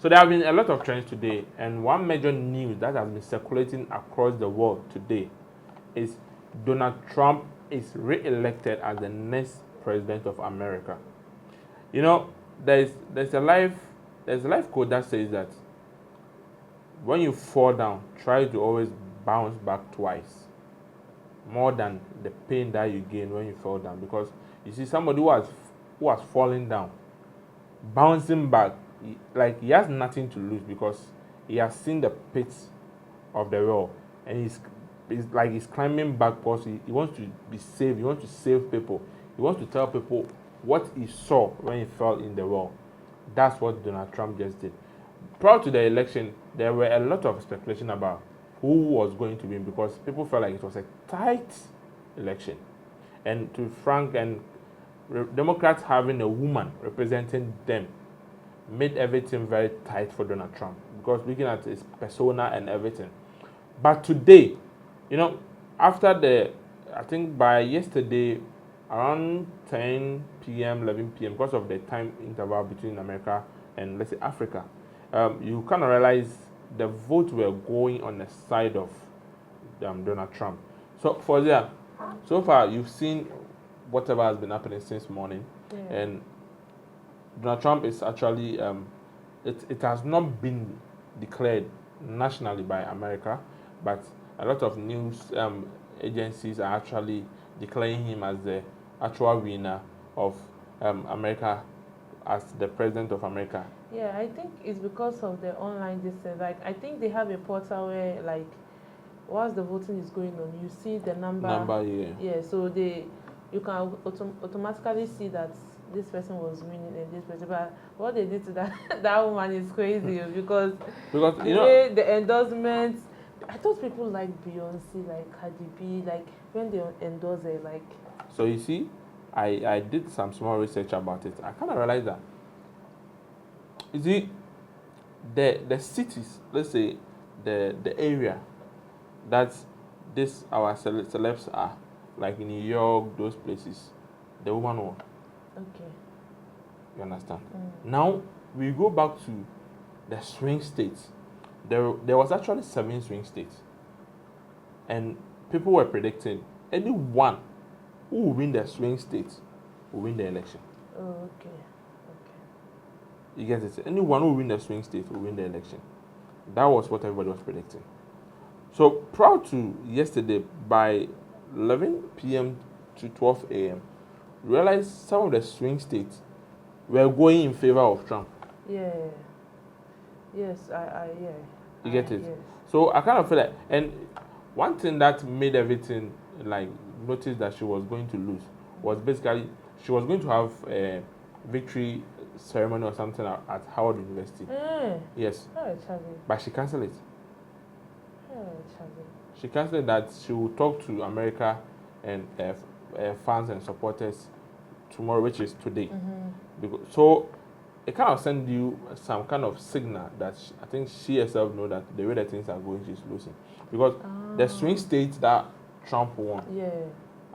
So there have been a lot of trends today, and one major news that has been circulating across the world today is Donald Trump is re-elected as the next president of America. You know, there's a life quote that says that when you fall down, try to always bounce back twice, more than the pain that you gain when you fall down. Because you see, somebody who has fallen down, bouncing back, like he has nothing to lose because he has seen the pits of the well, and he's climbing back because he wants to be saved. He wants to save people. He wants to tell people what he saw when he fell in the well. That's what Donald Trump just did. Prior to the election, there were a lot of speculation about who was going to win because people felt like it was a tight election. And to Frank and Democrats having a woman representing them made everything very tight for Donald Trump because looking at his persona and everything. But today, after I think by yesterday, around 10 p.m., 11 p.m., because of the time interval between America and, let's say, Africa, you kind of realize the votes were going on the side of Donald Trump. So so far you've seen whatever has been happening since morning, and Donald Trump is actually it has not been declared nationally by America, but a lot of news agencies are actually declaring him as the actual winner of America as the president of America. Yeah, I think it's because of the online distance. Like, I think they have a portal where, like, whilst the voting is going on, you see the number. Yeah. So you can automatically see that this person was winning and this person. But what they did to that woman is crazy because the endorsements. I thought people like Beyonce, like Cardi B, like when they endorse it, like. So you see, I did some small research about it. I kind of realized that. You see, the cities, let's say the area that our celebs are, like in New York, those places, the woman won. Okay. You understand? Now we go back to the swing states. There was actually 7 swing states, and people were predicting anyone who will win the swing states will win the election. Oh, okay. You get it? Anyone who will win the swing states will win the election. That was what everybody was predicting. So prior to yesterday, by 11 p.m. to 12 a.m., we realized some of the swing states were going in favor of Trump. Yeah. Yes, You get it? Yes. So I kind of feel like, and one thing that made everything like notice that she was going to lose was basically she was going to have a victory ceremony or something at Howard University. Yes. But she cancelled it. She cancelled that she will talk to America and fans and supporters tomorrow, which is today. So it kind of sends you some kind of signal that I think she herself knows that the way that things are going, she's losing. Because the swing states that Trump won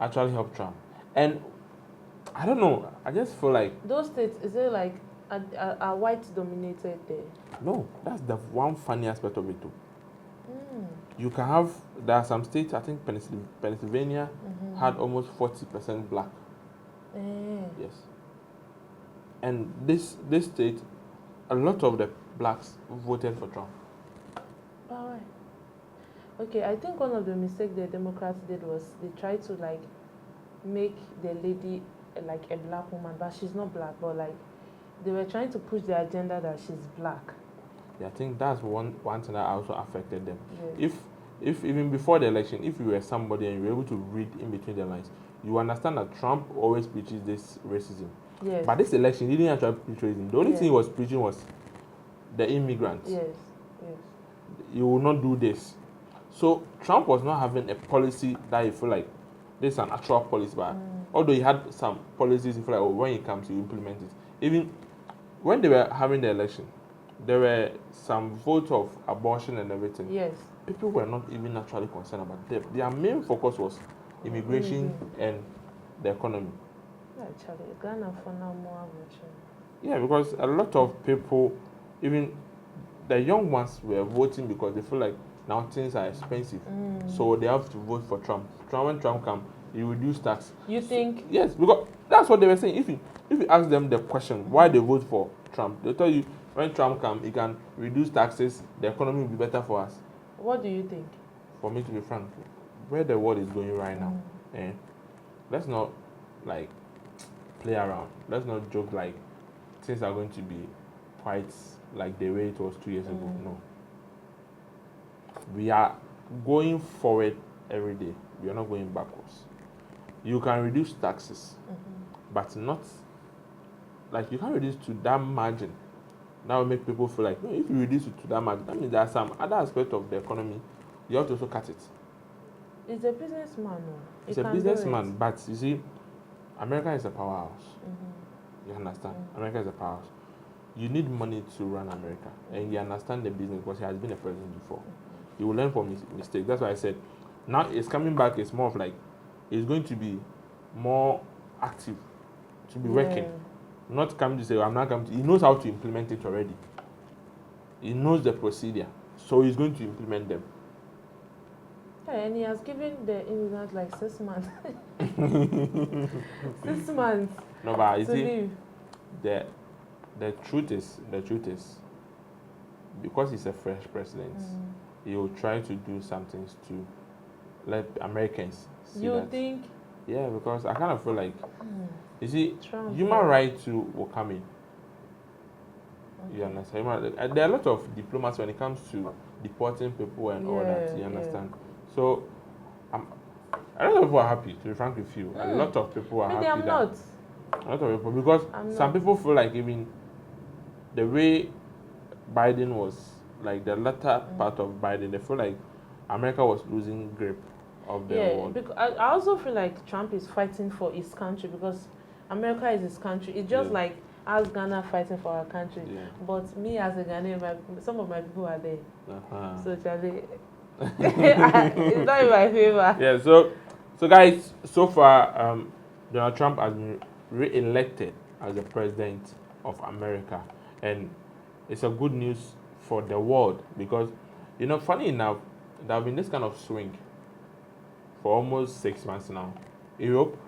actually helped Trump. And I don't know, I just feel like... Those states, is it like are white dominated there? No, that's the one funny aspect of it too. You can have, there are some states, I think Pennsylvania had almost 40% black. Yes. And this state, a lot of the blacks voted for Trump. All right. Okay, I think one of the mistakes the Democrats did was they tried to like make the lady like a black woman, but she's not black, but like they were trying to push the agenda that she's black. Yeah, I think that's one thing that also affected them. Yes. If even before the election, if you were somebody and you were able to read in between the lines, you understand that Trump always preaches this racism. Yes. But this election, he didn't actually preach racism. The only thing he was preaching was the immigrants. Yes. You will not do this. So Trump was not having a policy that he feel like this is an actual policy, but although he had some policies, he feel like, oh, when he comes, he implement it. Even when they were having the election, there were some votes of abortion and everything. Yes. People were not even actually concerned about them. Their main focus was immigration and the economy. Actually, Ghana for now more abortion. Yeah, because a lot of people, even the young ones were voting because they feel like now things are expensive, so they have to vote for Trump. When Trump comes, he reduce tax. You think? Yes, because that's what they were saying. If you ask them the question why they vote for Trump, they tell you when Trump comes, he can reduce taxes, the economy will be better for us. What do you think? For me to be frank, where the world is going right now, let's not like play around. Let's not joke like things are going to be quite like the way it was 2 years ago. No. We are going forward every day. We are not going backwards. You can reduce taxes, but not like you can't reduce to that margin. That will make people feel like, no, if you reduce it to that margin, that means there are some other aspect of the economy you have to also cut it. It's a businessman. It's a businessman, but you see, America is a powerhouse. You understand? America is a powerhouse. You need money to run America, and you understand the business because he has been a president before. He will learn from his mistakes. That's why I said, now it's coming back. It's more of like, it's going to be more active, to be working, not coming to say, I'm not coming to. He knows how to implement it already. He knows the procedure, so he's going to implement them. Yeah, and he has given the immigrants like 6 months. 6 months. No, but you to see, leave. the truth is, because he's a fresh president, he will try to do some things to let Americans see You that. think? Yeah, because I kind of feel like, you see, Trump, human rights too will come in. You understand? There are a lot of diplomats when it comes to deporting people and all that. You understand? So, a lot of people are happy. To be frank with you, a lot of people are happy. I'm not. A lot of people, because some people feel like even the way Biden was, like the latter part of Biden, they feel like America was losing grip of the world. Because I also feel like Trump is fighting for his country because America is his country. It's just like us Ghana fighting for our country. But me as a Ghanaian, some of my people are there. So Charlie, it's not in my favor. Yeah. So guys, so far, Donald Trump has been re-elected as the president of America, and it's a good news for the world because, funny enough, there have been this kind of swing for almost 6 months now. Europe,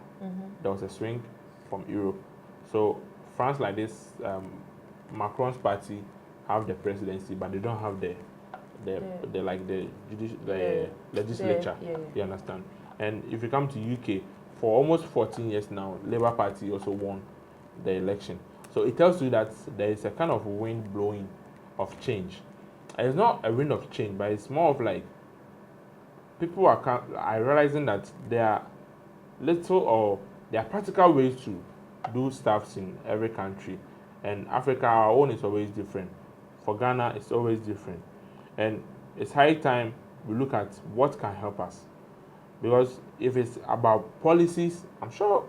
there was a swing from Europe. So France, like this, Macron's party have the presidency, but they don't have the legislature. You understand? And if you come to UK, for almost 14 years now, Labour Party also won the election. So it tells you that there is a kind of wind blowing of change. And it's not a wind of change, but it's more of like people are realizing that there are practical ways to do stuff in every country. And Africa, our own is always different. For Ghana, it's always different. And it's high time we look at what can help us. Because if it's about policies, I'm sure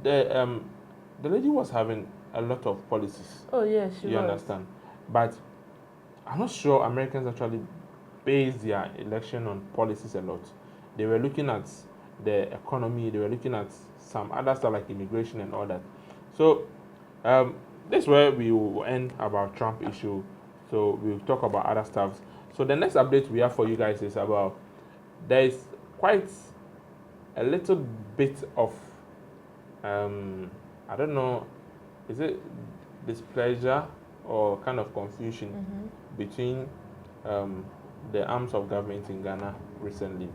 the lady was having a lot of policies. Oh yes, she was. You understand? But I'm not sure Americans actually base their election on policies a lot. They were looking at the economy, they were looking at some other stuff like immigration and all that. So this is where we will end about Trump issue. So we'll talk about other stuff. So the next update we have for you guys is about, there is quite a little bit of I don't know, is it displeasure or kind of confusion between the arms of government in Ghana recently.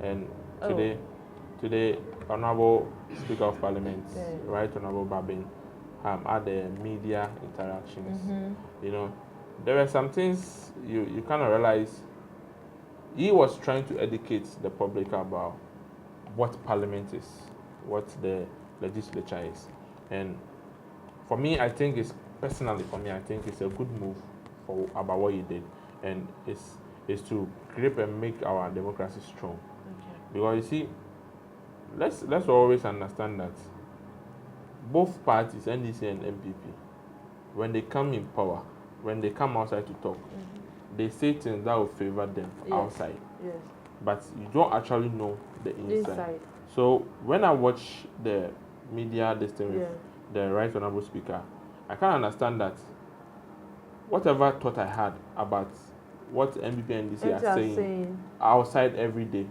And today, Honorable Speaker of Parliament, Right Honorable Babin, had the media interactions. There were some things you kind of realize he was trying to educate the public about what Parliament is, what the legislature is. And for me, I think it's a good move about what he did. And it's to grip and make our democracy strong. Because you see, let's always understand that both parties, NDC and MPP, when they come in power, when they come outside to talk, they say things that will favor them outside. But you don't actually know the inside. So when I watch the media this thing with the Right Honorable Speaker, I can understand that whatever thought I had about what MPP and NDC are saying outside every day,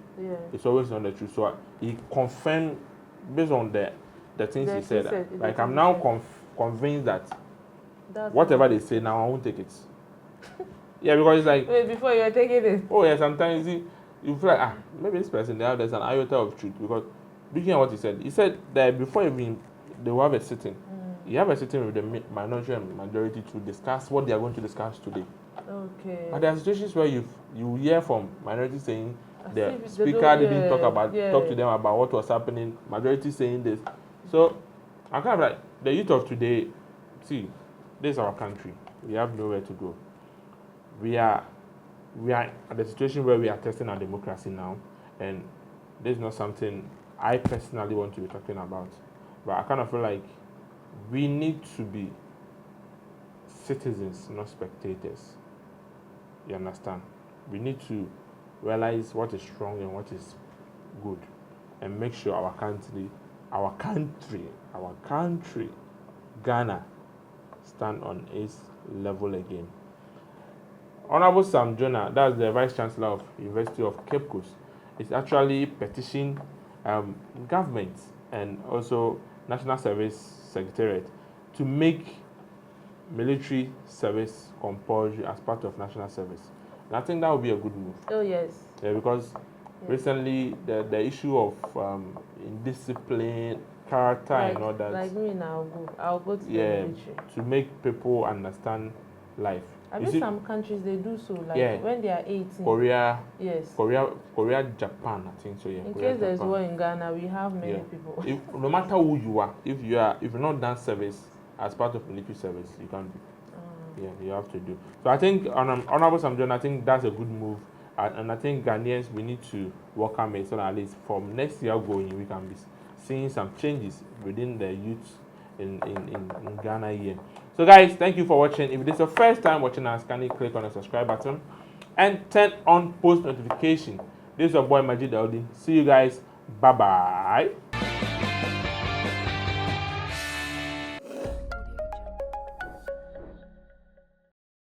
it's always not the truth. So he confirmed based on the things he said. Like I'm now convinced that whatever they say now, I won't take it. Yeah, because it's like... Wait, before you are taking it? Oh yeah, sometimes you feel like, maybe this person, there's an iota of truth. Because looking at what he said that before even they will have a sitting, you have a sitting with the minority and majority to discuss what they are going to discuss today. Okay. But there are situations where you hear from minority saying the speaker didn't talk to them about what was happening, majority saying this. So I'm kind of like, the youth of today, see, this is our country. We have nowhere to go. We are at the situation where we are testing our democracy now, and this is not something I personally want to be talking about. But I kind of feel like we need to be citizens, not spectators. You understand? We need to realize what is wrong and what is good, and make sure our country, Ghana, stand on its level again. Honorable Sam Jonah, that's the Vice Chancellor of University of Cape Coast, is actually petitioning government and also National Service Secretariat to make military service compulsory as part of national service. And I think that would be a good move. Oh yes. Yeah, because recently the issue of indiscipline, character, and all that. Like me now, I'll go to the military. To make people understand life. I mean, some countries they do so, like when they are 18. Korea. Yes. Korea, Japan, I think so. Yeah. In case there's war in Ghana, we have many people. No matter who you are, if you're not done service as part of military service, you can't do. Yeah, you have to do. So I think Honorable Sam Jonah, I think that's a good move, and I think Ghanaians, we need to welcome it, so that at least from next year going, we can be seeing some changes within the youth in Ghana here. So guys, thank you for watching. If this is your first time watching us, kindly click on the subscribe button and turn on post notification. This is your boy Majid Eldin. See you guys. Bye bye.